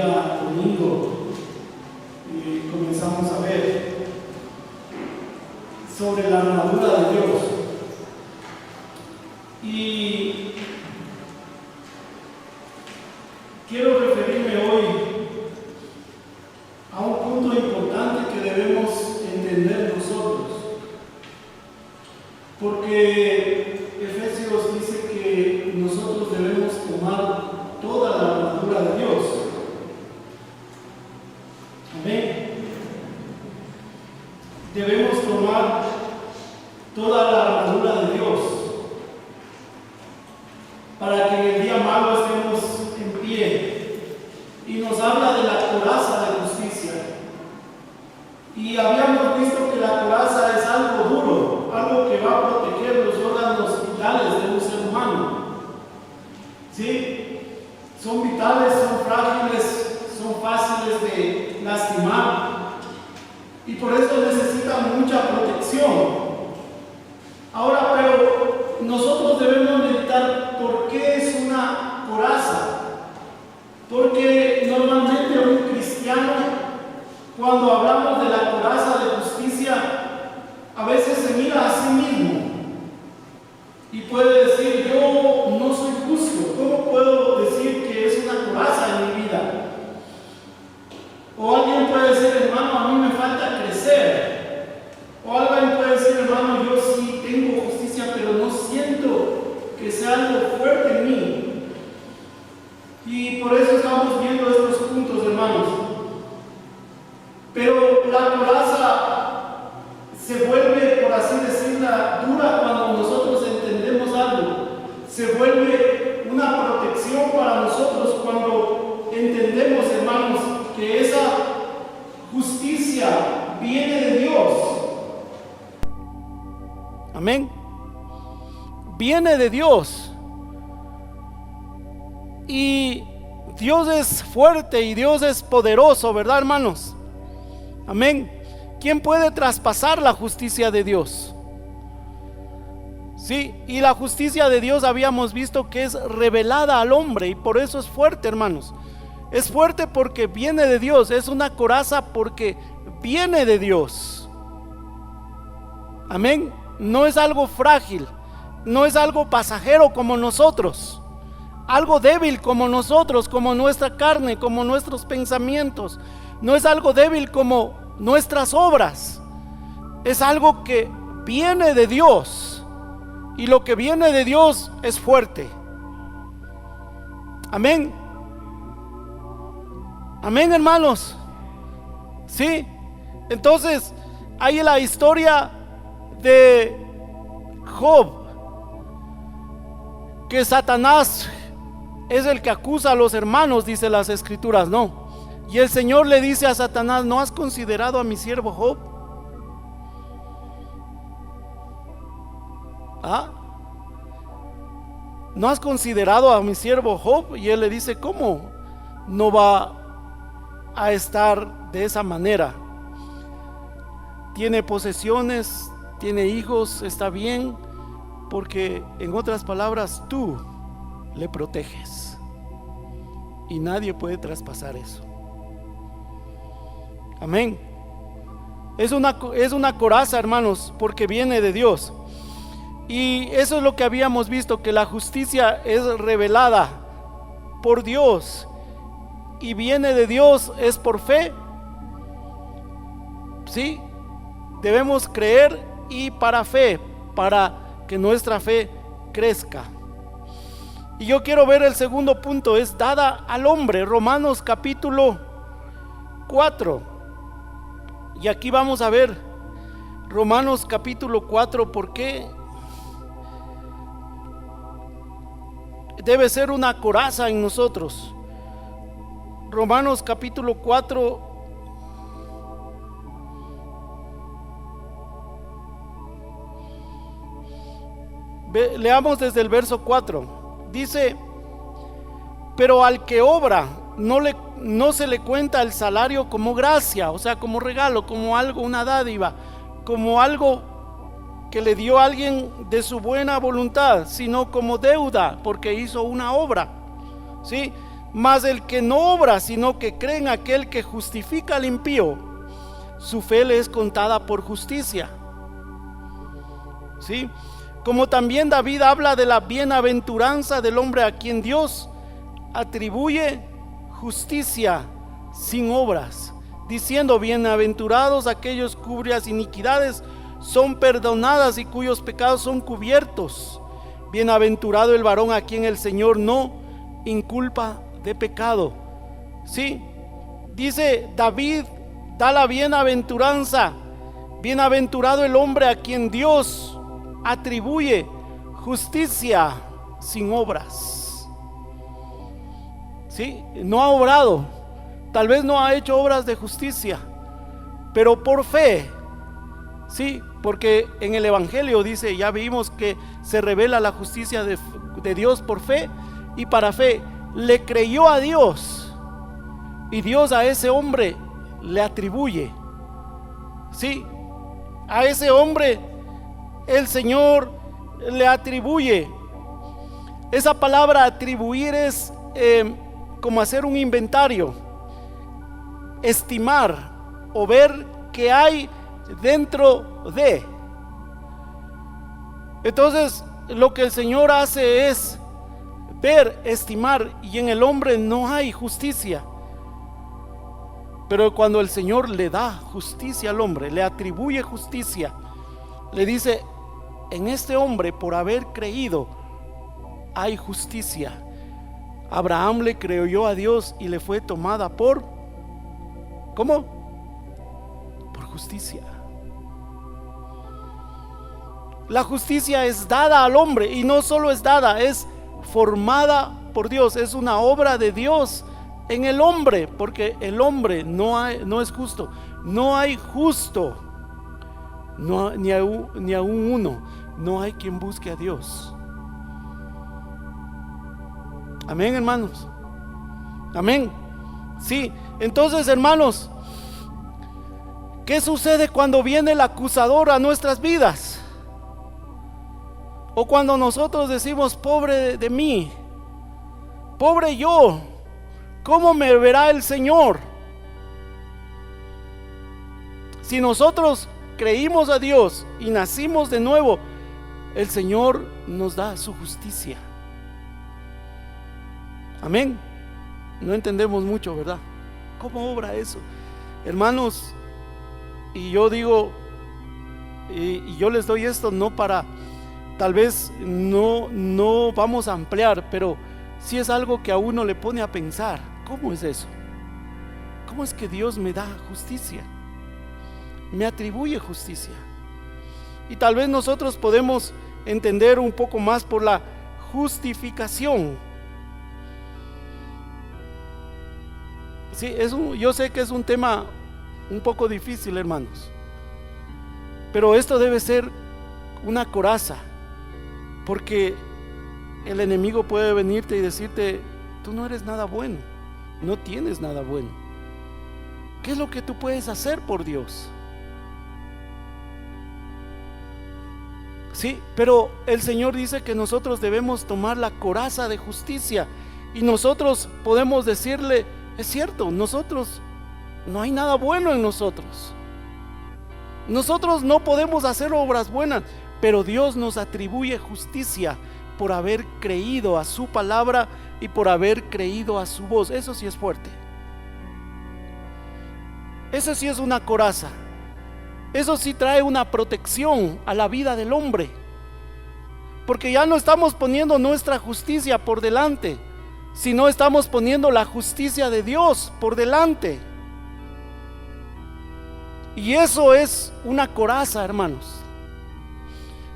día domingo comenzamos a ver sobre la armadura de Dios. Y quiero referirme hoy a un punto importante que debemos entender nosotros, porque Efesios dice que nosotros debemos tomar toda la armadura de Dios. Amén. Debemos tomar toda la armadura de Dios para que en el día malo estemos en pie. Y nos habla de la coraza de justicia. Y habíamos visto que la coraza es algo duro, algo que va a proteger los órganos vitales de un ser humano. ¿Sí? Son vitales, son frágiles, son fáciles de lastimar. Y por eso necesitan mucha protección. Ahora, pero nosotros debemos meditar por qué es una coraza. Porque normalmente un cristiano, cuando hablamos de la coraza de justicia, a veces se mira a sí mismo y puede decir: yo no soy justo, ¿cómo puedo decir que es una coraza en mi vida? O alguien puede decir: hermano, a mí me falta crecer. O alguien puede decir: hermano, yo sí tengo justicia, pero no siento que sea algo fuerte en mí. Y por eso estamos viendo estos puntos, hermanos. Pero la coraza se vuelve, por así decirla, dura cuando nosotros entendemos algo. Se vuelve una protección para nosotros cuando entendemos, hermanos, que esa justicia viene de Dios. Amén. Viene de Dios. Y Dios es fuerte y Dios es poderoso, ¿verdad, hermanos? Amén. ¿Quién puede traspasar la justicia de Dios? Sí, y la justicia de Dios habíamos visto que es revelada al hombre, y por eso es fuerte, hermanos. Es fuerte porque viene de Dios. Es una coraza porque viene de Dios. Amén. No es algo frágil, no es algo pasajero como nosotros, algo débil como nosotros, como nuestra carne, como nuestros pensamientos. No es algo débil como nuestras obras. Es algo que viene de Dios, y lo que viene de Dios es fuerte. Amén. Amén, hermanos. Sí. Entonces hay la historia de Job, que Satanás es el que acusa a los hermanos, dice las escrituras, ¿no? Y el Señor le dice a Satanás: ¿no has considerado a mi siervo Job? ¿Ah? ¿No has considerado a mi siervo Job? Y él le dice: ¿cómo no va a estar de esa manera? Tiene posesiones, tiene hijos, está bien, porque en otras palabras tú le proteges y nadie puede traspasar eso. Amén. Es una coraza, hermanos, porque viene de Dios. Y eso es lo que habíamos visto, que la justicia es revelada por Dios y viene de Dios, es por fe. Sí, debemos creer, y para fe, para que nuestra fe crezca. Y yo quiero ver el segundo punto, es dada al hombre, Romanos capítulo 4. Y aquí vamos a ver Romanos capítulo 4, ¿por qué debe ser una coraza en nosotros? Romanos capítulo 4, leamos desde el verso 4. Dice: pero al que obra no se le cuenta el salario como gracia, o sea, como regalo, como algo, una dádiva, como algo que le dio a alguien de su buena voluntad, sino como deuda, porque hizo una obra. ¿Sí? Mas el que no obra, sino que cree en aquel que justifica al impío, su fe le es contada por justicia. ¿Sí? Como también David habla de la bienaventuranza del hombre a quien Dios atribuye justicia sin obras, diciendo: bienaventurados aquellos cuyas iniquidades son perdonadas y cuyos pecados son cubiertos. Bienaventurado el varón a quien el Señor no inculpa de pecado. Sí, dice David, da la bienaventuranza. Bienaventurado el hombre a quien Dios atribuye justicia sin obras. Sí, no ha obrado, tal vez no ha hecho obras de justicia, pero por fe. Sí, porque en el Evangelio dice, ya vimos que se revela la justicia de Dios por fe y para fe. Le creyó a Dios y Dios a ese hombre le atribuye. Sí, a ese hombre el Señor le atribuye. Esa palabra atribuir es como hacer un inventario, estimar o ver qué hay dentro de. Entonces lo que el Señor hace es ver, estimar, y en el hombre no hay justicia. Pero cuando el Señor le da justicia al hombre, le atribuye justicia, le dice: en este hombre, por haber creído, hay justicia. Abraham le creyó a Dios y le fue tomada por, ¿cómo? Por justicia. La justicia es dada al hombre, y no solo es dada, es formada por Dios. Es una obra de Dios en el hombre, porque el hombre no es justo. No hay justo, ni aún uno. No hay quien busque a Dios. Amén, hermanos. Amén. Sí, entonces, hermanos, ¿qué sucede cuando viene el acusador a nuestras vidas? O cuando nosotros decimos: pobre de mí, pobre yo, ¿cómo me verá el Señor? Si nosotros creímos a Dios y nacimos de nuevo, el Señor nos da su justicia. Amén. No entendemos mucho, ¿verdad? ¿Cómo obra eso? Hermanos, y yo digo, y yo les doy esto no para, tal vez no vamos a ampliar, pero sí es algo que a uno le pone a pensar. ¿Cómo es eso? ¿Cómo es que Dios me da justicia? Me atribuye justicia. Y tal vez nosotros podemos entender un poco más por la justificación. Sí, yo sé que es un tema un poco difícil, hermanos, pero esto debe ser una coraza, porque el enemigo puede venirte y decirte: tú no eres nada bueno, no tienes nada bueno. ¿Qué es lo que tú puedes hacer por Dios? Sí, pero el Señor dice que nosotros debemos tomar la coraza de justicia, y nosotros podemos decirle: es cierto, nosotros no hay nada bueno en nosotros. Nosotros no podemos hacer obras buenas, pero Dios nos atribuye justicia por haber creído a su palabra y por haber creído a su voz. Eso sí es fuerte. Eso sí es una coraza. Eso sí trae una protección a la vida del hombre, porque ya no estamos poniendo nuestra justicia por delante, sino estamos poniendo la justicia de Dios por delante. Y eso es una coraza, hermanos.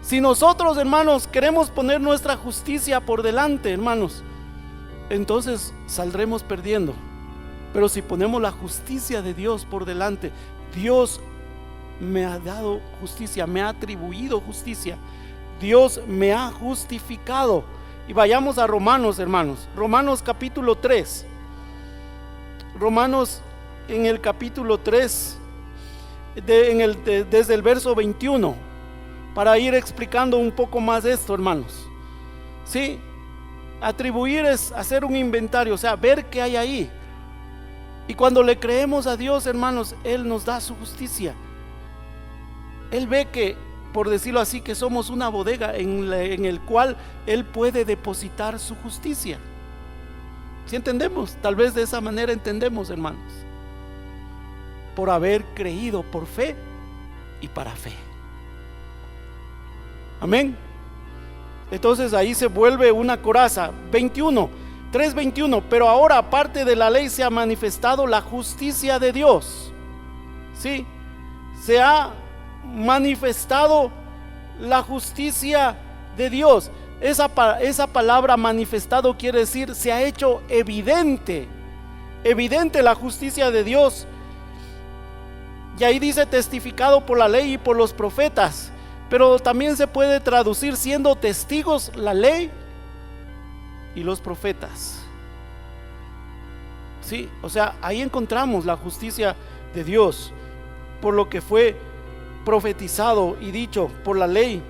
Si nosotros, hermanos, queremos poner nuestra justicia por delante, hermanos, entonces saldremos perdiendo. Pero si ponemos la justicia de Dios por delante, Dios me ha dado justicia, me ha atribuido justicia, Dios me ha justificado. Y vayamos a Romanos, hermanos. Romanos capítulo 3. Romanos en el capítulo 3, desde el verso 21, para ir explicando un poco más esto, hermanos. Sí, Atribuir es hacer un inventario, o sea, ver qué hay ahí. Y cuando le creemos a Dios, hermanos, Él nos da su justicia. Él ve que, por decirlo así, que somos una bodega en el cual Él puede depositar su justicia. ¿Sí entendemos? Tal vez de esa manera entendemos, hermanos. Por haber creído por fe y para fe. Amén. Entonces ahí se vuelve una coraza. 3:21. Pero ahora, aparte de la ley, se ha manifestado la justicia de Dios. Sí, se ha manifestado la justicia de Dios. Esa palabra manifestado quiere decir se ha hecho evidente la justicia de Dios. Y ahí dice testificado por la ley y por los profetas, pero también se puede traducir siendo testigos la ley y los profetas. Sí, o sea, ahí encontramos la justicia de Dios por lo que fue profetizado y dicho por la ley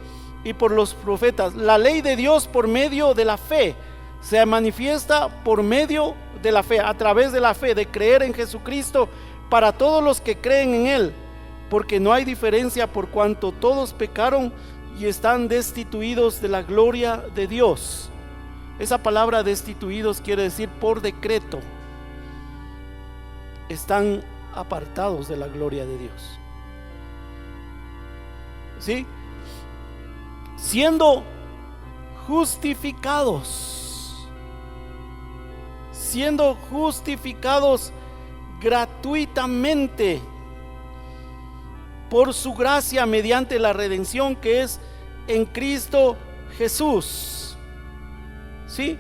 y por los profetas. La ley de Dios por medio de la fe se manifiesta por medio de la fe, a través de la fe, de creer en Jesucristo para todos los que creen en Él, porque no hay diferencia por cuanto todos pecaron y están destituidos de la gloria de Dios. Esa palabra destituidos quiere decir por decreto. Están apartados de la gloria de Dios. ¿Sí? Siendo justificados gratuitamente por su gracia mediante la redención que es en Cristo Jesús. ¿Sí?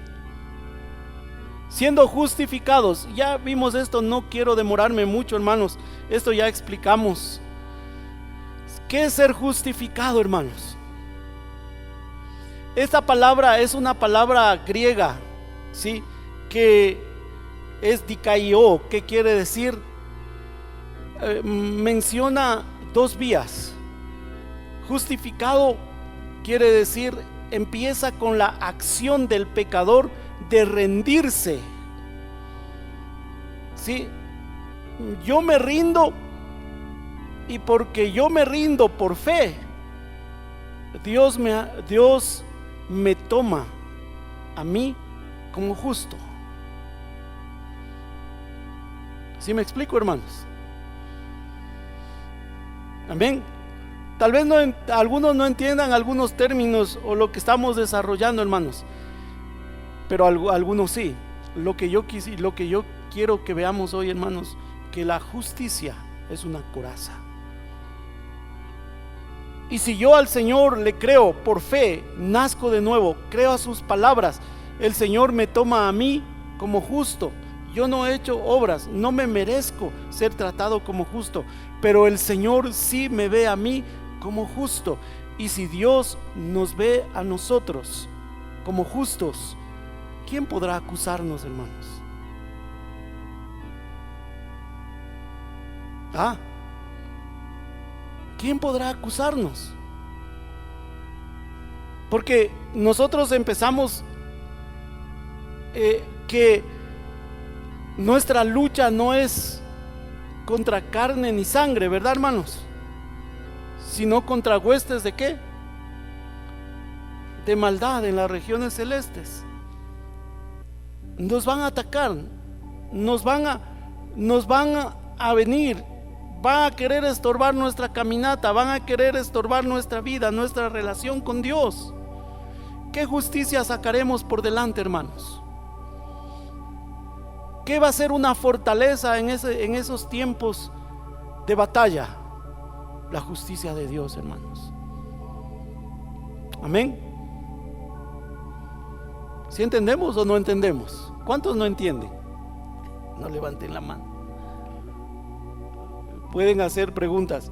Siendo justificados, ya vimos esto, no quiero demorarme mucho, hermanos, esto ya explicamos. ¿Qué es ser justificado, hermanos? Esta palabra es una palabra griega, ¿sí? Que es dikaio, que quiere decir, menciona dos vías. Justificado quiere decir, empieza con la acción del pecador de rendirse. ¿Sí? Yo me rindo, y porque yo me rindo por fe, Dios me toma a mí como justo. ¿Sí me explico, hermanos? Amén. Tal vez algunos no entiendan algunos términos o lo que estamos desarrollando, hermanos, pero algunos sí. Lo que yo quiero que veamos hoy, hermanos, que la justicia es una coraza. Y si yo al Señor le creo por fe, nazco de nuevo, creo a sus palabras, el Señor me toma a mí como justo. Yo no he hecho obras, no me merezco ser tratado como justo, pero el Señor sí me ve a mí como justo. Y si Dios nos ve a nosotros como justos, ¿quién podrá acusarnos, hermanos? ¿Quién podrá acusarnos? Porque nosotros empezamos que nuestra lucha no es contra carne ni sangre, ¿verdad, hermanos? Sino contra huestes de ¿qué? De maldad en las regiones celestes. Nos van a atacar, nos van a venir, van a querer estorbar nuestra caminata, van a querer estorbar nuestra vida, nuestra relación con Dios. ¿Qué justicia sacaremos por delante, hermanos? ¿Qué va a ser una fortaleza en esos tiempos de batalla? La justicia de Dios, hermanos. Amén. ¿Sí entendemos o no entendemos? ¿Cuántos no entienden? No levanten la mano. Pueden hacer preguntas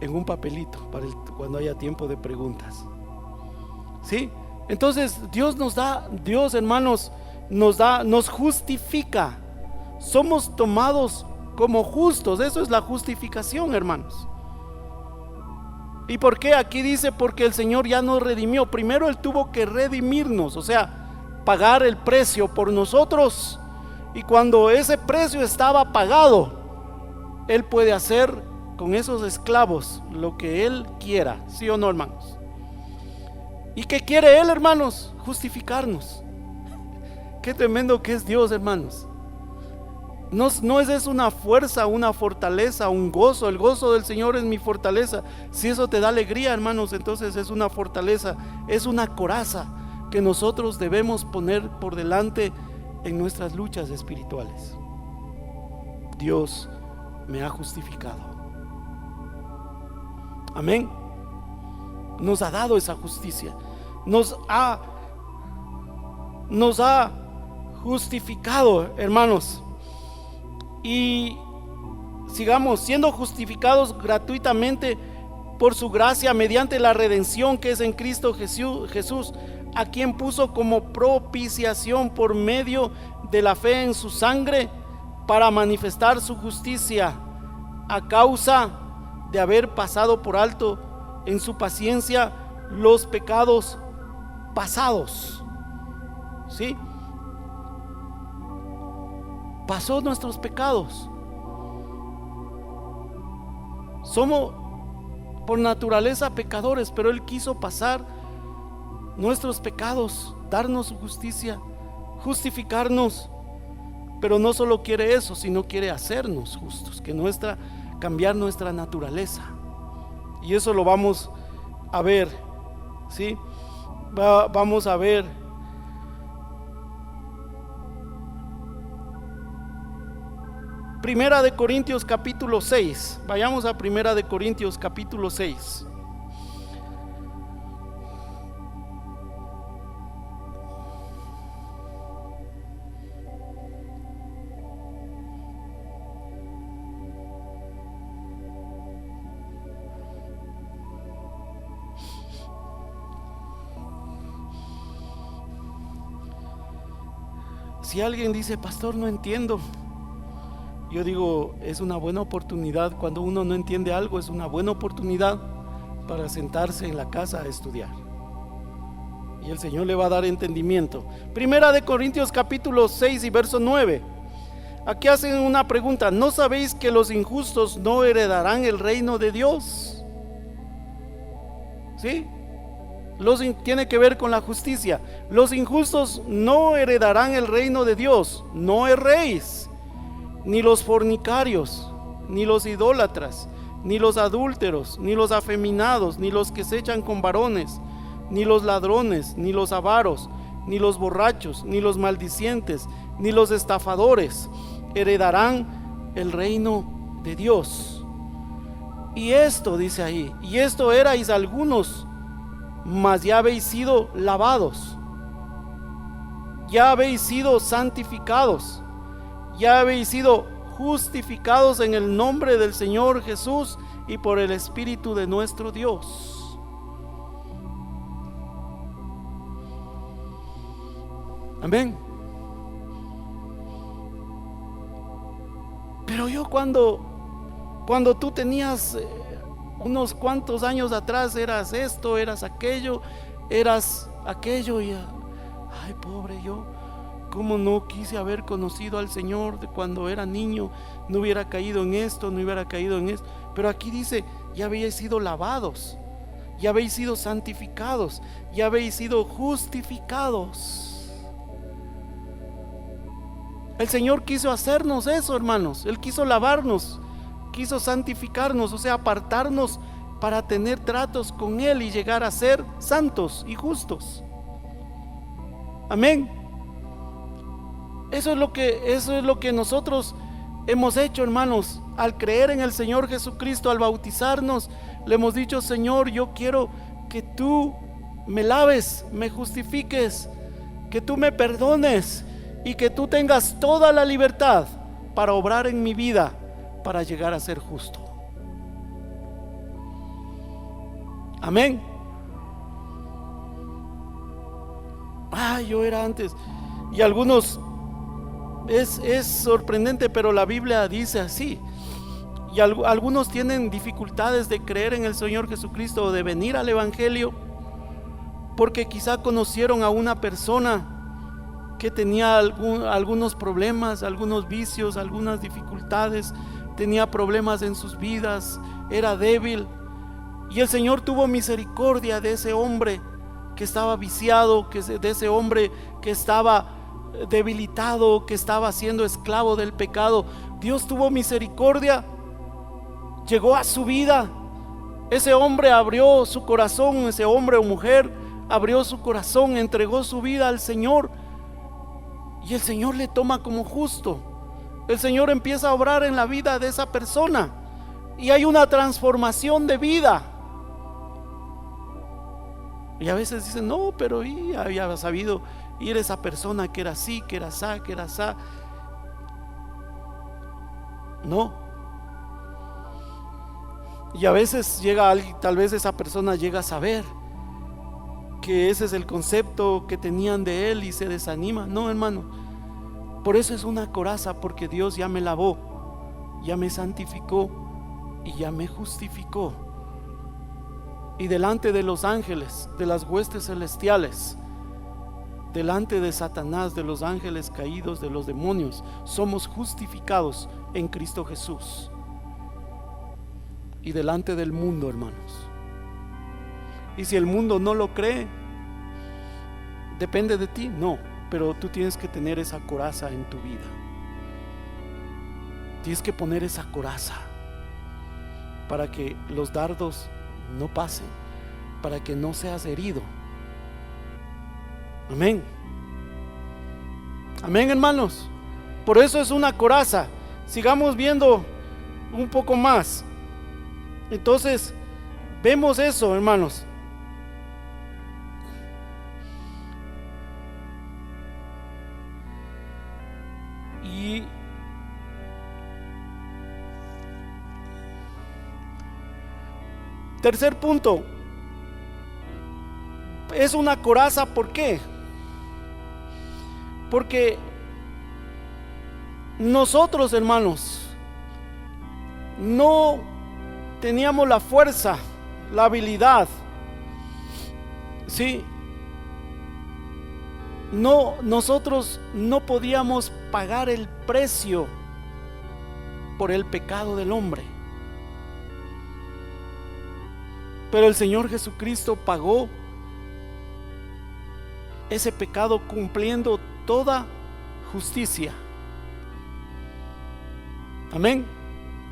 en un papelito cuando haya tiempo de preguntas. ¿Sí? Entonces Dios, hermanos, nos justifica. Somos tomados como justos. Eso es la justificación, hermanos. ¿Y por qué? Aquí dice porque el Señor ya nos redimió. Primero Él tuvo que redimirnos, o sea, pagar el precio por nosotros. Y cuando ese precio estaba pagado, Él puede hacer con esos esclavos lo que Él quiera, ¿sí o no, hermanos? ¿Y qué quiere Él, hermanos? Justificarnos. Qué tremendo que es Dios, hermanos. No es una fuerza, una fortaleza, un gozo. El gozo del Señor es mi fortaleza. Si eso te da alegría, hermanos, entonces es una fortaleza, es una coraza que nosotros debemos poner por delante en nuestras luchas espirituales. Dios me ha justificado. Amén. Nos ha dado esa justicia. Nos ha justificado, hermanos. Y sigamos siendo justificados gratuitamente por su gracia mediante la redención que es en Cristo Jesús, a quien puso como propiciación por medio de la fe en su sangre, para manifestar su justicia a causa de haber pasado por alto en su paciencia los pecados pasados. ¿Sí? Pasó nuestros pecados. Somos por naturaleza pecadores, pero Él quiso pasar nuestros pecados, darnos su justicia, justificarnos. Pero no solo quiere eso, sino quiere hacernos justos, cambiar nuestra naturaleza. Y eso lo vamos a ver, ¿sí? Vamos a ver. Primera de Corintios capítulo 6. Vayamos a Primera de Corintios capítulo 6. Si alguien dice, pastor, no entiendo, yo digo, es una buena oportunidad. Cuando uno no entiende algo, es una buena oportunidad para sentarse en la casa a estudiar, y el Señor le va a dar entendimiento. Primera de Corintios capítulo 6 y verso 9. Aquí hacen una pregunta: ¿no sabéis que los injustos no heredarán el reino de Dios? ¿Sí? Tiene que ver con la justicia. Los injustos no heredarán el reino de Dios. No erréis, ni los fornicarios, ni los idólatras, ni los adúlteros, ni los afeminados, ni los que se echan con varones, ni los ladrones, ni los avaros, ni los borrachos, ni los maldicientes, ni los estafadores heredarán el reino de Dios. Y esto dice ahí, y esto erais algunos, mas ya habéis sido lavados, ya habéis sido santificados, ya habéis sido justificados en el nombre del Señor Jesús y por el Espíritu de nuestro Dios. Amén. Pero yo cuando tú tenías unos cuantos años atrás, eras esto, eras aquello, y ay, pobre yo, cómo no quise haber conocido al Señor de cuando era niño, no hubiera caído en esto, no hubiera caído en esto. Pero aquí dice, ya habéis sido lavados, ya habéis sido santificados, ya habéis sido justificados. El Señor quiso hacernos eso, hermanos. Él quiso lavarnos, quiso santificarnos, o sea, apartarnos para tener tratos con Él y llegar a ser santos y justos. Amén. Eso es lo que nosotros hemos hecho, hermanos. Al creer en el Señor Jesucristo, al bautizarnos, le hemos dicho: Señor, yo quiero que tú me laves, me justifiques, que tú me perdones y que tú tengas toda la libertad para obrar en mi vida, para llegar a ser justo. Amén. Yo era antes. Y algunos, es sorprendente, pero la Biblia dice así: Y algunos tienen dificultades de creer en el Señor Jesucristo o de venir al Evangelio porque quizá conocieron a una persona que tenía algunos problemas, algunos vicios, algunas dificultades, tenía problemas en sus vidas, era débil. Y el Señor tuvo misericordia de ese hombre que estaba viciado, de ese hombre que estaba debilitado, que estaba siendo esclavo del pecado. Dios tuvo misericordia, llegó a su vida. Ese hombre abrió su corazón, ese hombre o mujer abrió su corazón, entregó su vida al Señor, y el Señor le toma como justo. El Señor empieza a obrar en la vida de esa persona y hay una transformación de vida. Y a veces dicen, no, pero había sabido ir esa persona que era así, que era asá, que era asá. No. Y a veces llega alguien, tal vez esa persona llega a saber que ese es el concepto que tenían de él y se desanima. No, hermano, por eso es una coraza, porque Dios ya me lavó, ya me santificó y ya me justificó. Y delante de los ángeles, de las huestes celestiales, delante de Satanás, de los ángeles caídos, de los demonios, somos justificados en Cristo Jesús. Y delante del mundo, hermanos. Y si el mundo no lo cree, ¿depende de ti? No, pero tú tienes que tener esa coraza en tu vida. Tienes que poner esa coraza para que los dardos no pasen, para que no seas herido. Amén. Amén, hermanos. Por eso es una coraza. Sigamos viendo un poco más. Entonces, vemos eso, hermanos. Y tercer punto, es una coraza. ¿Por qué? Porque nosotros, hermanos, no teníamos la fuerza, la habilidad, ¿sí? No, nosotros no podíamos pagar el precio por el pecado del hombre. Pero el Señor Jesucristo pagó ese pecado cumpliendo toda justicia. Amén.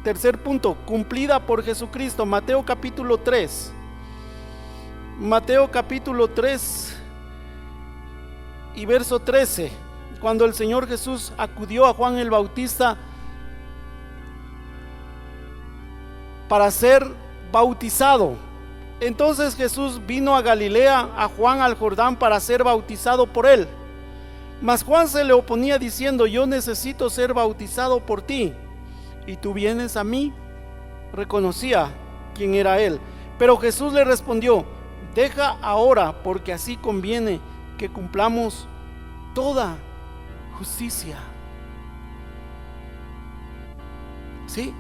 Tercer punto, cumplida por Jesucristo. Mateo capítulo 3. Mateo capítulo 3 y verso 13. Cuando el Señor Jesús acudió a Juan el Bautista para ser bautizado. Entonces Jesús vino a Galilea, a Juan al Jordán, para ser bautizado por él. Mas Juan se le oponía diciendo: yo necesito ser bautizado por ti, y tú vienes a mí. Reconocía quién era él. Pero Jesús le respondió: deja ahora, porque así conviene que cumplamos toda justicia. ¿Sí?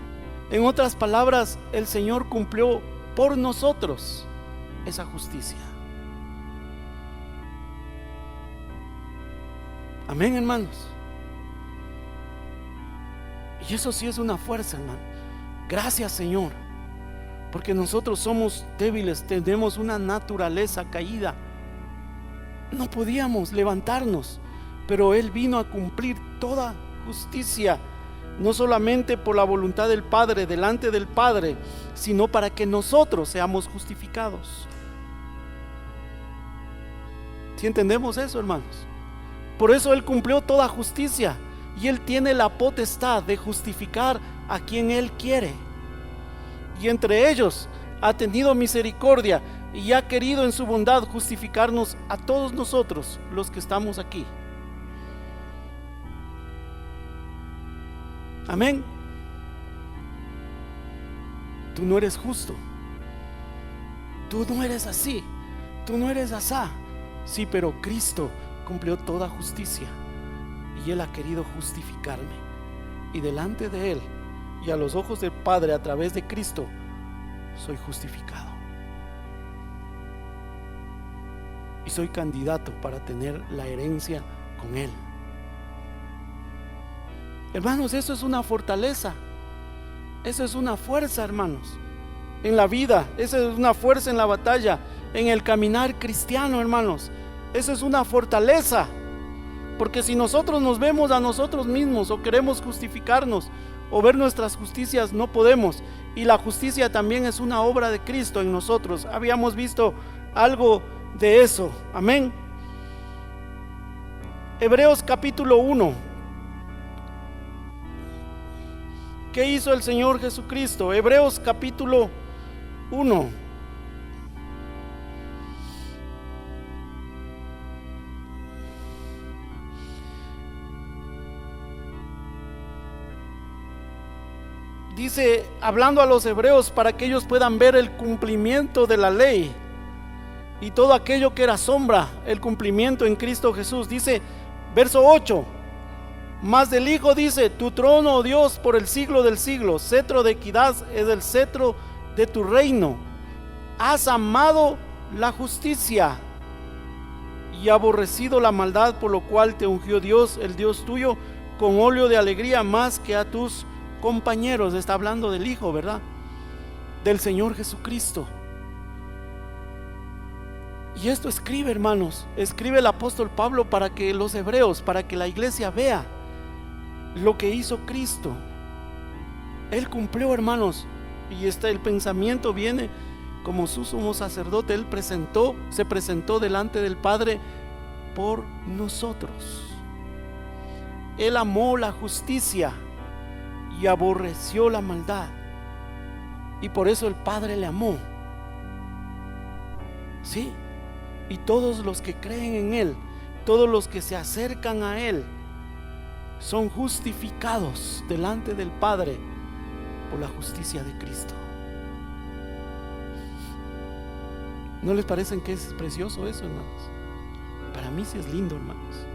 En otras palabras, el Señor cumplió por nosotros esa justicia. Amén, hermanos. Y eso sí es una fuerza, hermano. Gracias, Señor, porque nosotros somos débiles, tenemos una naturaleza caída. No podíamos levantarnos, pero Él vino a cumplir toda justicia, no solamente por la voluntad del Padre, delante del Padre, sino para que nosotros seamos justificados. ¿Sí entendemos eso, hermanos? Por eso Él cumplió toda justicia, y Él tiene la potestad de justificar a quien Él quiere. Y entre ellos ha tenido misericordia y ha querido en su bondad justificarnos a todos nosotros los que estamos aquí. Amén. Tú no eres justo, tú no eres así, tú no eres asá. Sí, pero Cristo cumplió toda justicia y Él ha querido justificarme, y delante de Él y a los ojos del Padre a través de Cristo soy justificado. Y soy candidato para tener la herencia con Él. Hermanos, eso es una fortaleza. Eso es una fuerza, hermanos, en la vida. Eso es una fuerza en la batalla, en el caminar cristiano, hermanos. Eso es una fortaleza. Porque si nosotros nos vemos a nosotros mismos o queremos justificarnos o ver nuestras justicias, no podemos. Y la justicia también es una obra de Cristo en nosotros. Habíamos visto algo de eso. Amén. Hebreos capítulo 1. ¿Qué hizo el Señor Jesucristo? Hebreos capítulo 1. Dice, hablando a los hebreos para que ellos puedan ver el cumplimiento de la ley y todo aquello que era sombra, el cumplimiento en Cristo Jesús. Dice, verso 8, más del Hijo dice, tu trono, oh Dios, por el siglo del siglo, cetro de equidad es el cetro de tu reino. Has amado la justicia y aborrecido la maldad, por lo cual te ungió Dios, el Dios tuyo, con óleo de alegría más que a tus compañeros. Está hablando del Hijo, ¿verdad? Del Señor Jesucristo. Y esto escribe, hermanos, escribe el apóstol Pablo para que los hebreos, para que la iglesia vea lo que hizo Cristo. Él cumplió, hermanos, y el pensamiento viene como su sumo sacerdote. Él se presentó delante del Padre por nosotros. Él amó la justicia y aborreció la maldad, y por eso el Padre le amó. Sí, y todos los que creen en Él, todos los que se acercan a Él, son justificados delante del Padre por la justicia de Cristo. ¿No les parece que es precioso eso, hermanos? Para mí sí es lindo, hermanos.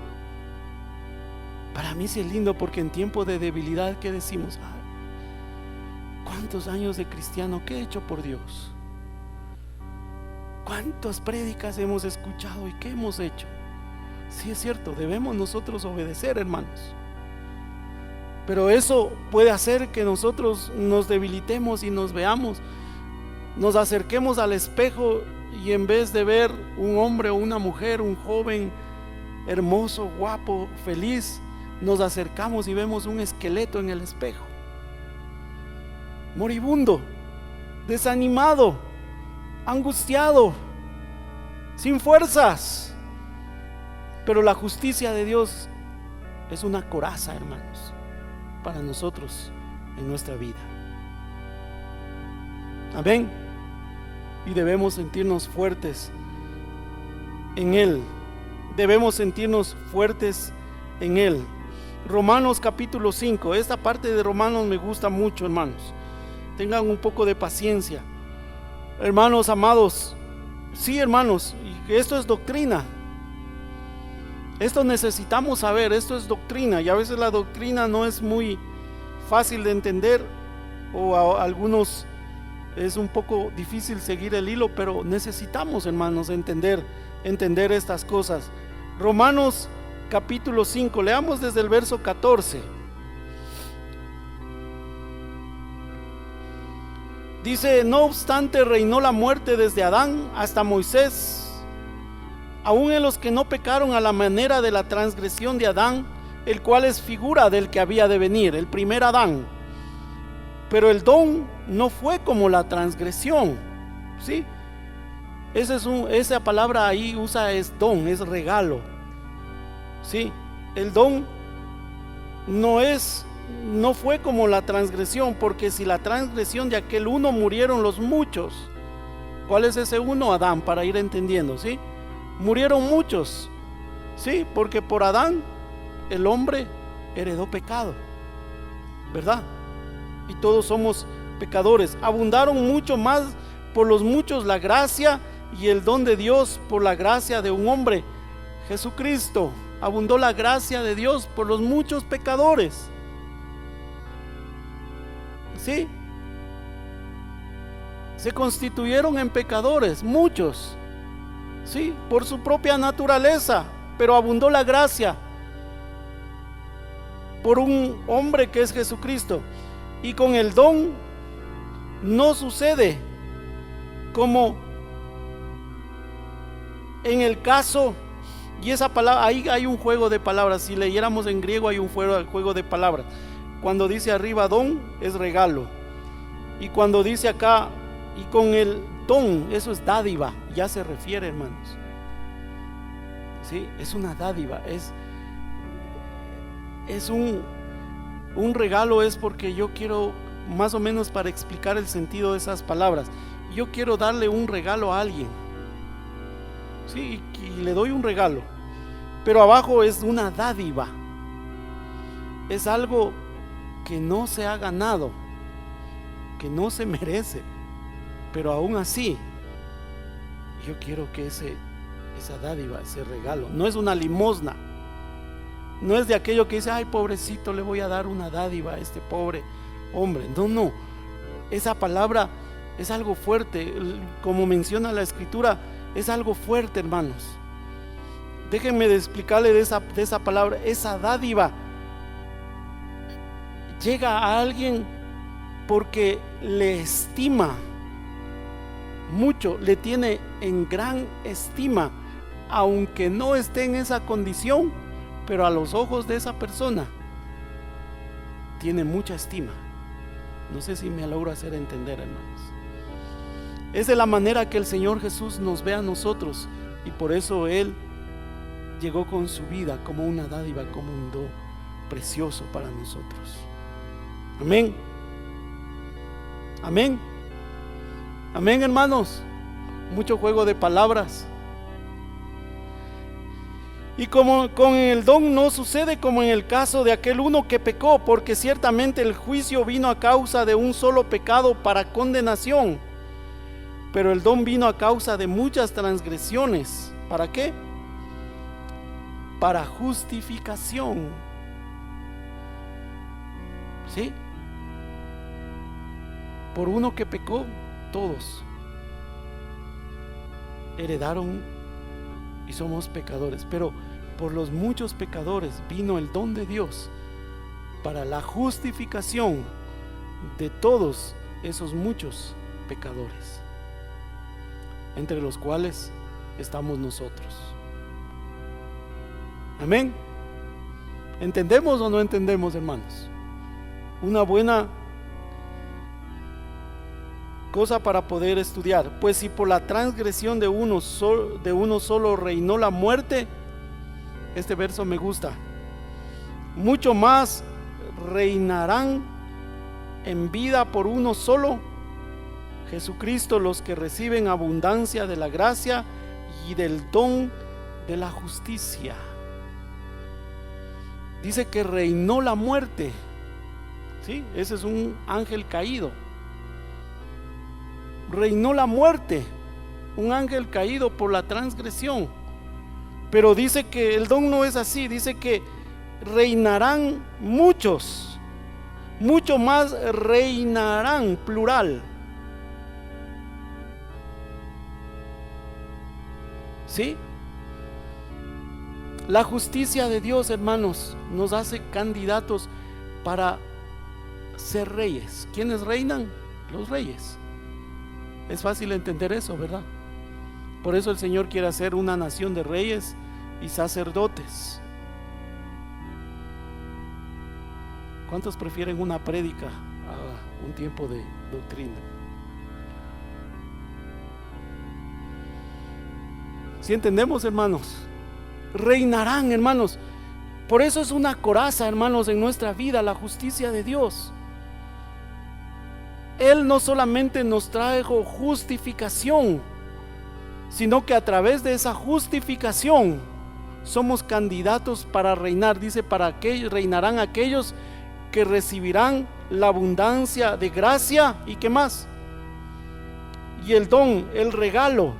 Para mí sí es lindo, porque en tiempo de debilidad, ¿qué decimos? ¿Cuántos años de cristiano? ¿Qué he hecho por Dios? ¿Cuántas prédicas hemos escuchado y qué hemos hecho? Sí, es cierto, debemos nosotros obedecer, hermanos. Pero eso puede hacer que nosotros nos debilitemos y nos veamos, nos acerquemos al espejo y en vez de ver un hombre o una mujer, un joven hermoso, guapo, feliz, nos acercamos y vemos un esqueleto en el espejo, moribundo, desanimado, angustiado, sin fuerzas. Pero la justicia de Dios es una coraza, hermanos, para nosotros en nuestra vida. Amén. Y debemos sentirnos fuertes en Él. Debemos sentirnos fuertes en Él. Romanos capítulo 5. Esta parte de Romanos me gusta mucho, hermanos. Tengan un poco de paciencia, hermanos amados. Sí, hermanos, y esto es doctrina. Esto necesitamos saber, esto es doctrina. Y a veces la doctrina no es muy fácil de entender, o a algunos es un poco difícil seguir el hilo, pero necesitamos, hermanos, entender estas cosas. Romanos capítulo 5, leamos desde el verso 14. Dice, no obstante reinó la muerte desde Adán hasta Moisés, aun en los que no pecaron a la manera de la transgresión de Adán, el cual es figura del que había de venir, el primer Adán. Pero el don no fue como la transgresión. ¿Sí? Esa palabra ahí usa es don, es regalo. ¿Sí? El don no fue como la transgresión, porque si la transgresión de aquel uno murieron los muchos. ¿Cuál es ese uno? Adán, para ir entendiendo, ¿sí? Murieron muchos, ¿sí? Porque por Adán el hombre heredó pecado, ¿verdad? Y todos somos pecadores. Abundaron mucho más por los muchos la gracia y el don de Dios por la gracia de un hombre, Jesucristo. Abundó la gracia de Dios por los muchos pecadores. Sí, se constituyeron en pecadores, muchos, sí, por su propia naturaleza, pero abundó la gracia por un hombre que es Jesucristo. Y con el don no sucede como en el caso, y esa palabra, ahí hay un juego de palabras. Si leyéramos en griego hay un juego de palabras. Cuando dice arriba don, es regalo, y cuando dice acá, y con el don, eso es dádiva, ya se refiere, hermanos. Sí, es una dádiva, es un regalo, es porque yo quiero, más o menos para explicar el sentido de esas palabras, yo quiero darle un regalo a alguien, sí, y le doy un regalo, pero abajo es una dádiva, es algo que no se ha ganado, que no se merece, pero aún así yo quiero que esa dádiva, ese regalo, no es una limosna, no es de aquello que dice, ay, pobrecito, le voy a dar una dádiva a este pobre hombre. No, esa palabra es algo fuerte, como menciona la escritura, es algo fuerte, hermanos. Déjenme explicarle de esa palabra. Esa dádiva llega a alguien porque le estima mucho, le tiene en gran estima, aunque no esté en esa condición, pero a los ojos de esa persona tiene mucha estima. No sé si me logro hacer entender, hermanos. Es de la manera que el Señor Jesús nos ve a nosotros, y por eso Él llegó con su vida como una dádiva, como un don precioso para nosotros. Amén. Amén. Amén, hermanos. Mucho juego de palabras. Y como con el don no sucede como en el caso de aquel uno que pecó, porque ciertamente el juicio vino a causa de un solo pecado para condenación, pero el don vino a causa de muchas transgresiones. ¿Para qué? Para justificación. ¿Sí? Por uno que pecó, todos heredaron y somos pecadores, pero por los muchos pecadores vino el don de Dios para la justificación de todos esos muchos pecadores, entre los cuales estamos nosotros. Amén. ¿Entendemos o no entendemos, hermanos? Una buena cosa para poder estudiar. Pues si por la transgresión de uno solo reinó la muerte, este verso me gusta, mucho más reinarán en vida por uno solo, Jesucristo, los que reciben abundancia de la gracia y del don de la justicia. Dice que reinó la muerte. ¿Sí? Ese es un ángel caído. Reinó la muerte, un ángel caído por la transgresión. Pero dice que el don no es así, dice que reinarán muchos, mucho más reinarán, plural. ¿Sí? La justicia de Dios, hermanos, nos hace candidatos para ser reyes. ¿Quiénes reinan? Los reyes. Es fácil entender eso, ¿verdad? Por eso el Señor quiere hacer una nación de reyes y sacerdotes. ¿Cuántos prefieren una prédica a un tiempo de doctrina? ¿Sí entendemos, hermanos? Reinarán, hermanos. Por eso es una coraza, hermanos, en nuestra vida, la justicia de Dios. Él no solamente nos trajo justificación, sino que a través de esa justificación somos candidatos para reinar. Dice, para que reinarán aquellos que recibirán la abundancia de gracia y qué más, y el don, el regalo.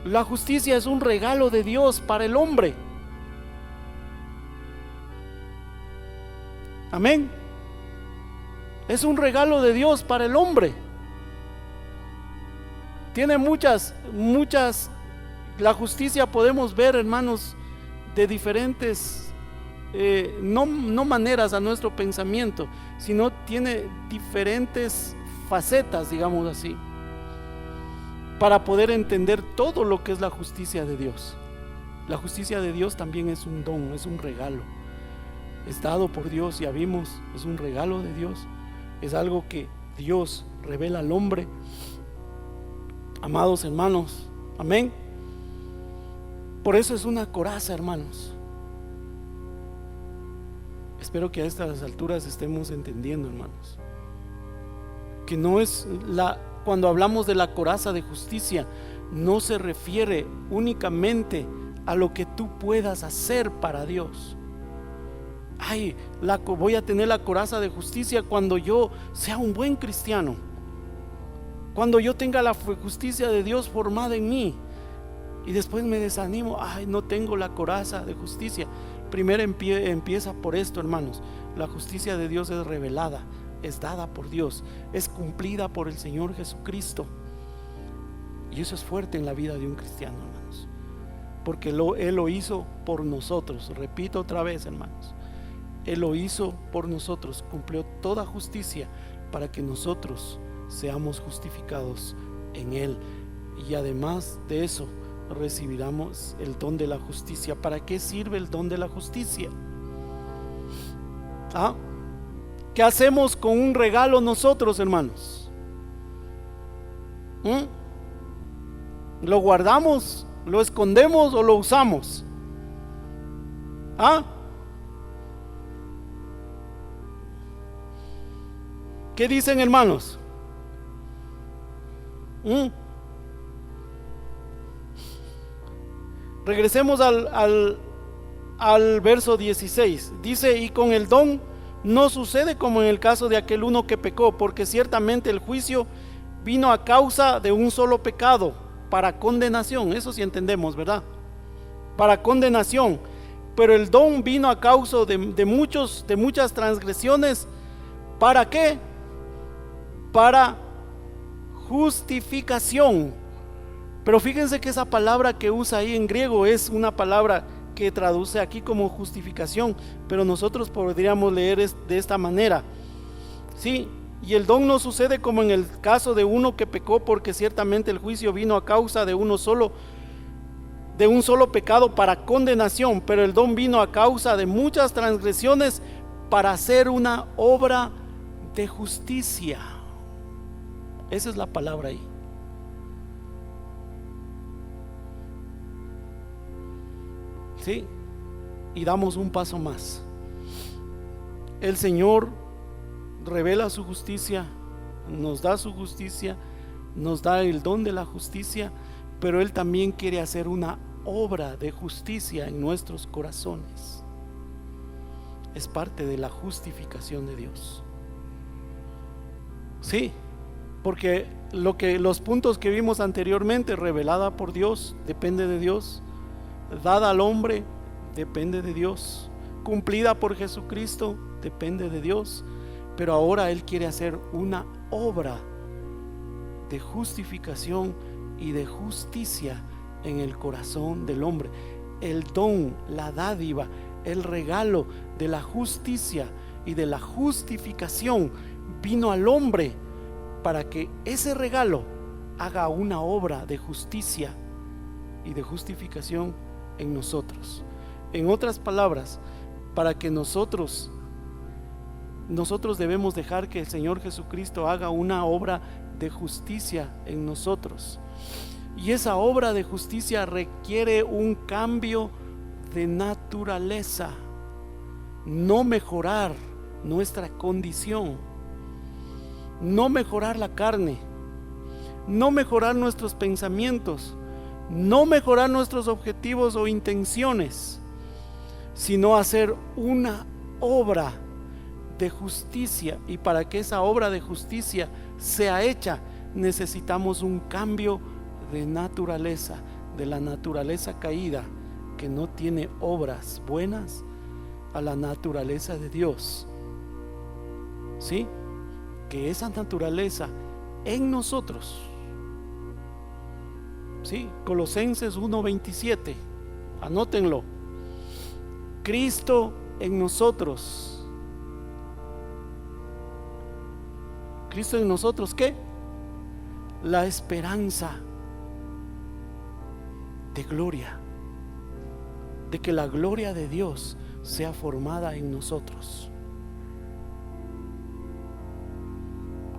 La justicia es un regalo de Dios para el hombre. Amén. Es un regalo de Dios para el hombre. Tiene muchas, la justicia podemos ver, hermanos, de diferentes, no maneras a nuestro pensamiento, sino tiene diferentes facetas, digamos así, para poder entender todo lo que es la justicia de Dios. La justicia de Dios también es un don, es un regalo. Es dado por Dios, ya vimos, es un regalo de Dios. Es algo que Dios revela al hombre. Amados hermanos, amén. Por eso es una coraza, hermanos. Espero que a estas alturas estemos entendiendo, hermanos, que no es cuando hablamos de la coraza de justicia, no se refiere únicamente a lo que tú puedas hacer para Dios. Ay, voy a tener la coraza de justicia cuando yo sea un buen cristiano, cuando yo tenga la justicia de Dios formada en mí, y después me desanimo. Ay, no tengo la coraza de justicia. Primero empieza por esto, hermanos. La justicia de Dios es revelada, es dada por Dios, es cumplida por el Señor Jesucristo, y eso es fuerte en la vida de un cristiano, hermanos, porque Él lo hizo por nosotros. Repito otra vez, hermanos, Él lo hizo por nosotros, cumplió toda justicia para que nosotros seamos justificados en Él, y además de eso recibiremos el don de la justicia. ¿Para qué sirve el don de la justicia? ¿Qué hacemos con un regalo nosotros, hermanos? ¿Lo guardamos, lo escondemos o lo usamos? ¿Qué dicen, hermanos? Regresemos al verso 16. Dice: y con el don no sucede como en el caso de aquel uno que pecó, porque ciertamente el juicio vino a causa de un solo pecado, para condenación. Eso sí entendemos, ¿verdad? Para condenación. Pero el don vino a causa de muchas transgresiones. ¿Para qué? Para justificación. Pero fíjense que esa palabra que usa ahí en griego es una palabra que traduce aquí como justificación, pero nosotros podríamos leer de esta manera. Sí, y el don no sucede como en el caso de uno que pecó, porque ciertamente el juicio vino a causa de un solo pecado para condenación, pero el don vino a causa de muchas transgresiones para hacer una obra de justicia. Esa es la palabra ahí. Sí, y damos un paso más. El Señor revela su justicia, nos da su justicia, nos da el don de la justicia, pero Él también quiere hacer una obra de justicia en nuestros corazones. Es parte de la justificación de Dios. Sí, porque los puntos que vimos anteriormente, revelada por Dios, depende de Dios; dada al hombre, depende de Dios; cumplida por Jesucristo, depende de Dios. Pero ahora Él quiere hacer una obra de justificación y de justicia en el corazón del hombre. El don, la dádiva, el regalo de la justicia y de la justificación vino al hombre para que ese regalo haga una obra de justicia y de justificación en nosotros. En otras palabras, para que nosotros debemos dejar que el Señor Jesucristo haga una obra de justicia en nosotros. Y esa obra de justicia requiere un cambio de naturaleza, no mejorar nuestra condición, no mejorar la carne, no mejorar nuestros pensamientos, no mejorar nuestros objetivos o intenciones, sino hacer una obra de justicia. Y para que esa obra de justicia sea hecha, necesitamos un cambio de naturaleza, de la naturaleza caída, que no tiene obras buenas, a la naturaleza de Dios. ¿Sí? que esa naturaleza en nosotros, ¿sí? Colosenses 1:27, anótenlo. Cristo en nosotros. Cristo en nosotros, ¿qué? La esperanza de gloria, de que la gloria de Dios sea formada en nosotros.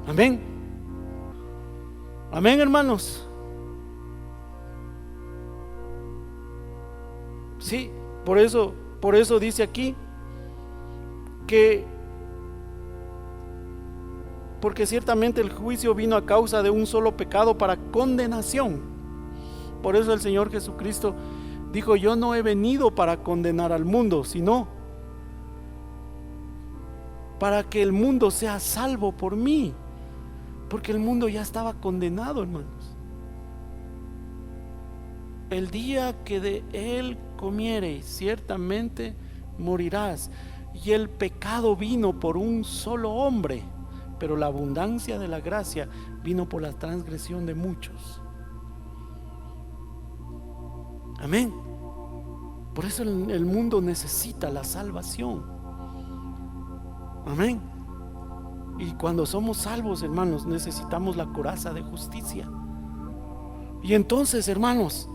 Amén. Amén, hermanos. Sí, por eso dice aquí que porque ciertamente el juicio vino a causa de un solo pecado para condenación. Por eso el Señor Jesucristo dijo: yo no he venido para condenar al mundo, sino para que el mundo sea salvo por mí, porque el mundo ya estaba condenado, hermanos. El día que de él comiereis, ciertamente morirás. Y el pecado vino por un solo hombre, pero la abundancia de la gracia vino por la transgresión de muchos. Amén. Por eso el mundo necesita la salvación. Amén. Y cuando somos salvos, hermanos, necesitamos la coraza de justicia. Y entonces, hermanos,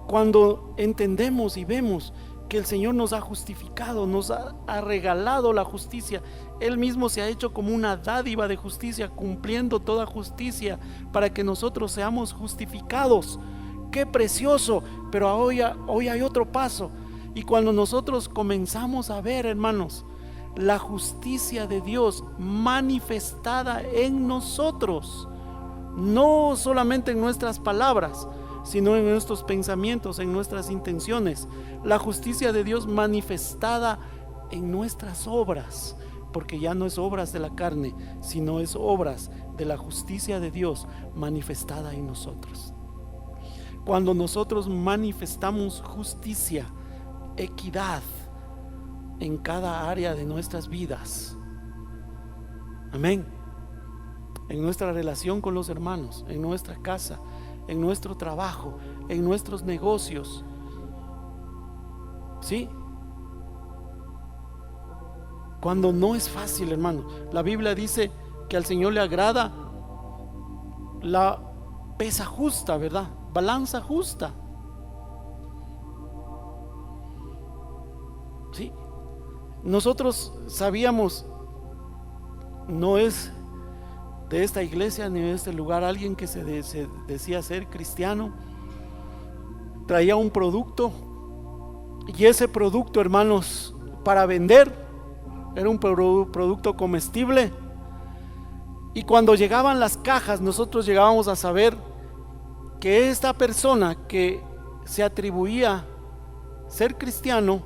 cuando entendemos y vemos que el Señor nos ha justificado, nos ha regalado la justicia, Él mismo se ha hecho como una dádiva de justicia, cumpliendo toda justicia para que nosotros seamos justificados. ¡Qué precioso! Pero hoy hay otro paso. Y cuando nosotros comenzamos a ver, hermanos, la justicia de Dios manifestada en nosotros, no solamente en nuestras palabras, sino en nuestros pensamientos, en nuestras intenciones, la justicia de Dios manifestada en nuestras obras, porque ya no es obras de la carne, sino es obras de la justicia de Dios manifestada en nosotros. Cuando nosotros manifestamos justicia, equidad en cada área de nuestras vidas, amén, en nuestra relación con los hermanos, en nuestra casa, en nuestro trabajo, en nuestros negocios, ¿sí? Cuando no es fácil, hermano. La Biblia dice que al Señor le agrada la pesa justa, ¿verdad? Balanza justa. ¿Sí? Nosotros sabíamos, no es de esta iglesia ni de este lugar, alguien que se decía ser cristiano, traía un producto, y ese producto, hermanos, para vender, era un producto comestible, y cuando llegaban las cajas, nosotros llegábamos a saber que esta persona que se atribuía ser cristiano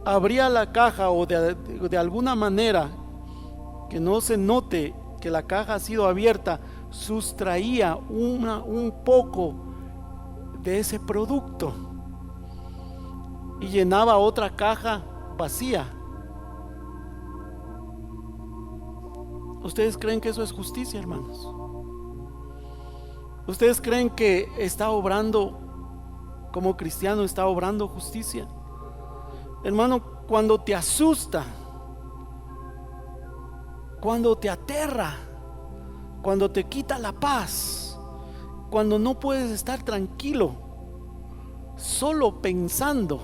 abría la caja, o de alguna manera que no se note que la caja ha sido abierta, sustraía un poco de ese producto y llenaba otra caja vacía. ¿Ustedes creen que eso es justicia, hermanos? ¿Ustedes creen que está obrando, como cristiano, está obrando justicia? Hermano, cuando te asusta, cuando te aterra, cuando te quita la paz, cuando no puedes estar tranquilo, solo pensando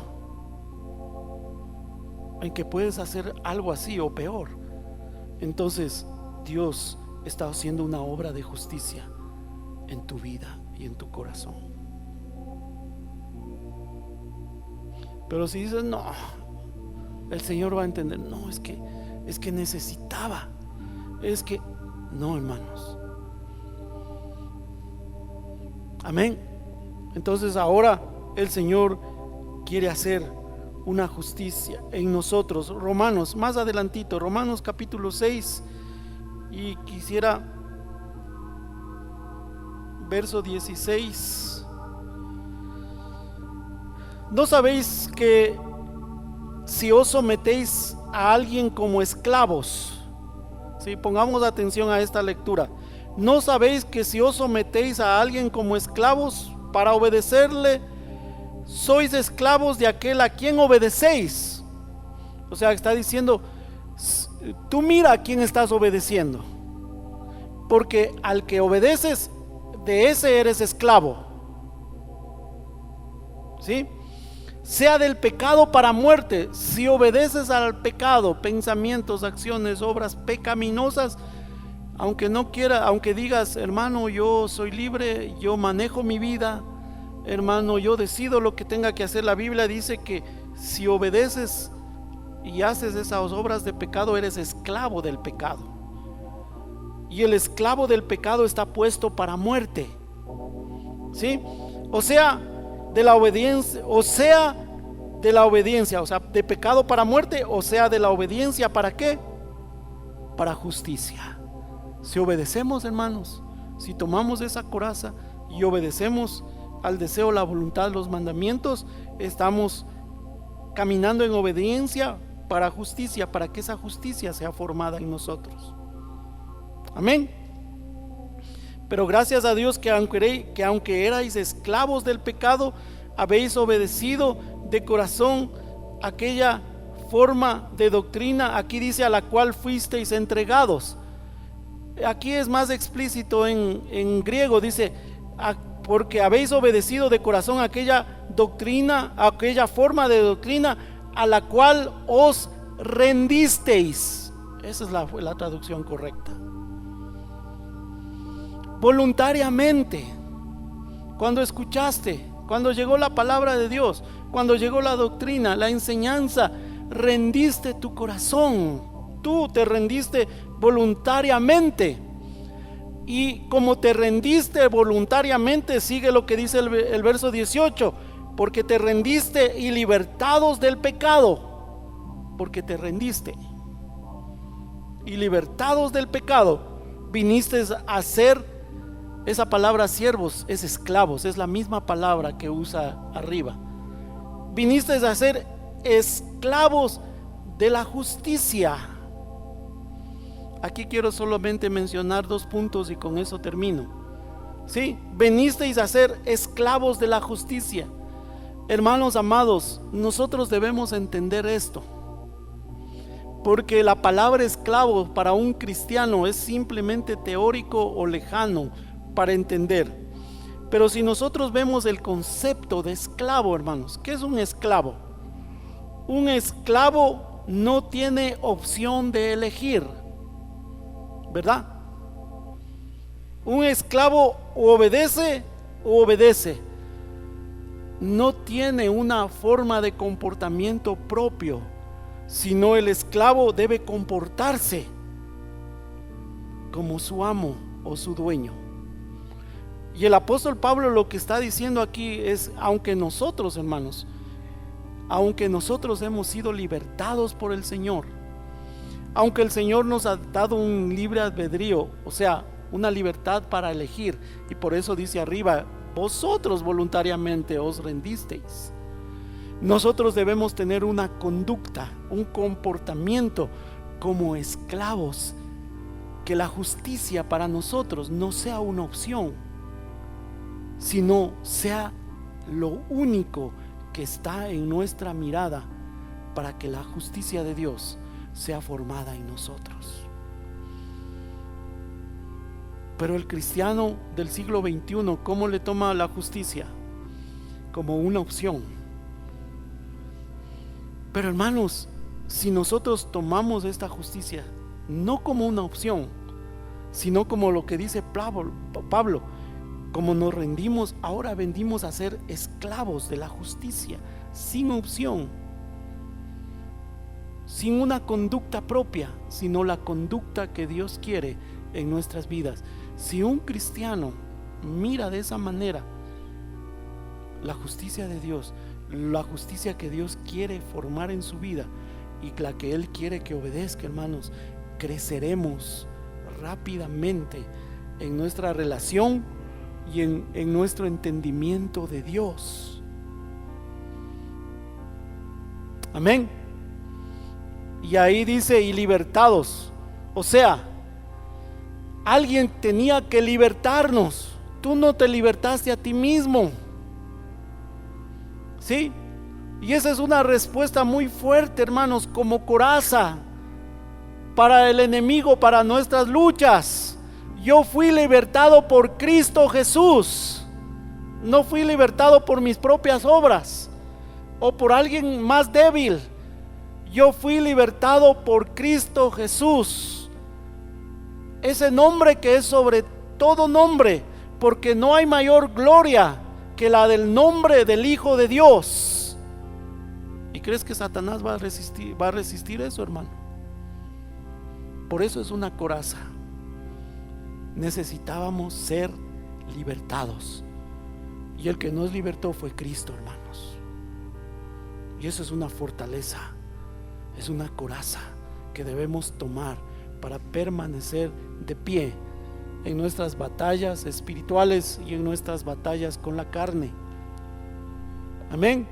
en que puedes hacer algo así o peor, entonces Dios está haciendo una obra de justicia en tu vida y en tu corazón. Pero si dices, no, el Señor va a entender, no, es que necesitaba, es que no, hermanos. Amén. Entonces ahora el Señor quiere hacer una justicia en nosotros. Romanos, más adelantito, Romanos capítulo 6, y quisiera verso 16. ¿No sabéis que si os sometéis a alguien como esclavos, Sí, pongamos atención a esta lectura. ¿No sabéis que si os sometéis a alguien como esclavos para obedecerle, sois esclavos de aquel a quien obedecéis? O sea, está diciendo, tú mira a quién estás obedeciendo, porque al que obedeces, de ese eres esclavo. ¿Sí? Sea del pecado para muerte. Si obedeces al pecado, pensamientos, acciones, obras pecaminosas, aunque no quiera, aunque digas, hermano, yo soy libre, yo manejo mi vida, hermano, yo decido lo que tenga que hacer. La Biblia dice que si obedeces y haces esas obras de pecado, eres esclavo del pecado. Y el esclavo del pecado está puesto para muerte. ¿Sí? O sea, de la obediencia, o sea, de pecado para muerte, o sea, de la obediencia, ¿para qué? Para justicia. Si obedecemos, hermanos, si tomamos esa coraza y obedecemos al deseo, la voluntad, los mandamientos, estamos caminando en obediencia para justicia, para que esa justicia sea formada en nosotros. Amén. Pero gracias a Dios que aunque erais esclavos del pecado, habéis obedecido de corazón aquella forma de doctrina, aquí dice, a la cual fuisteis entregados. Aquí es más explícito en griego, dice, porque habéis obedecido de corazón aquella doctrina, aquella forma de doctrina a la cual os rendisteis. Esa es la traducción correcta. Voluntariamente, cuando escuchaste, cuando llegó la palabra de Dios, cuando llegó la doctrina, la enseñanza, rendiste tu corazón. Tú te rendiste voluntariamente. Y como te rendiste voluntariamente, sigue lo que dice el verso 18, porque te rendiste y libertados del pecado, porque te rendiste y libertados del pecado, viniste a ser. Esa palabra siervos es esclavos, es la misma palabra que usa arriba. Viniste a ser esclavos de la justicia. Aquí quiero solamente mencionar 2 puntos y con eso termino. Sí, vinisteis a ser esclavos de la justicia. Hermanos amados, nosotros debemos entender esto, porque la palabra esclavo para un cristiano es simplemente teórico o lejano para entender. Pero si nosotros vemos el concepto de esclavo, hermanos, ¿qué es un esclavo? Un esclavo no tiene opción de elegir, ¿verdad? Un esclavo o obedece o obedece. No tiene una forma de comportamiento propio, sino el esclavo debe comportarse como su amo o su dueño. Y el apóstol Pablo lo que está diciendo aquí es, aunque nosotros, hermanos, aunque nosotros hemos sido libertados por el Señor, aunque el Señor nos ha dado un libre albedrío, o sea, una libertad para elegir, y por eso dice arriba, vosotros voluntariamente os rendisteis. Nosotros debemos tener una conducta, un comportamiento como esclavos, que la justicia para nosotros no sea una opción, sino sea lo único que está en nuestra mirada para que la justicia de Dios sea formada en nosotros. Pero el cristiano del siglo XXI, ¿cómo le toma la justicia? Como una opción. Pero hermanos, si nosotros tomamos esta justicia no como una opción, sino como lo que dice Pablo, como nos rendimos, ahora vendimos a ser esclavos de la justicia, sin opción, sin una conducta propia, sino la conducta que Dios quiere en nuestras vidas. Si un cristiano mira de esa manera la justicia de Dios, la justicia que Dios quiere formar en su vida y la que Él quiere que obedezca, hermanos, creceremos rápidamente en nuestra relación y en nuestro entendimiento de Dios. Amén. Y ahí dice, y libertados, o sea, Alguien tenía que libertarnos. Tú no te libertaste a ti mismo. ¿Sí? Y esa es una respuesta muy fuerte, hermanos, como coraza para el enemigo, para nuestras luchas. Yo fui libertado por Cristo Jesús. No fui libertado por mis propias obras o por alguien más débil. Yo fui libertado por Cristo Jesús. Ese nombre que es sobre todo nombre, porque no hay mayor gloria que la del nombre del Hijo de Dios. ¿Y crees que Satanás va a resistir eso, hermano? Por eso es una coraza. Necesitábamos ser libertados. Y el que nos libertó fue Cristo, hermanos. Y eso es una fortaleza. Es una coraza que debemos tomar para permanecer de pie en nuestras batallas espirituales y en nuestras batallas con la carne. Amén.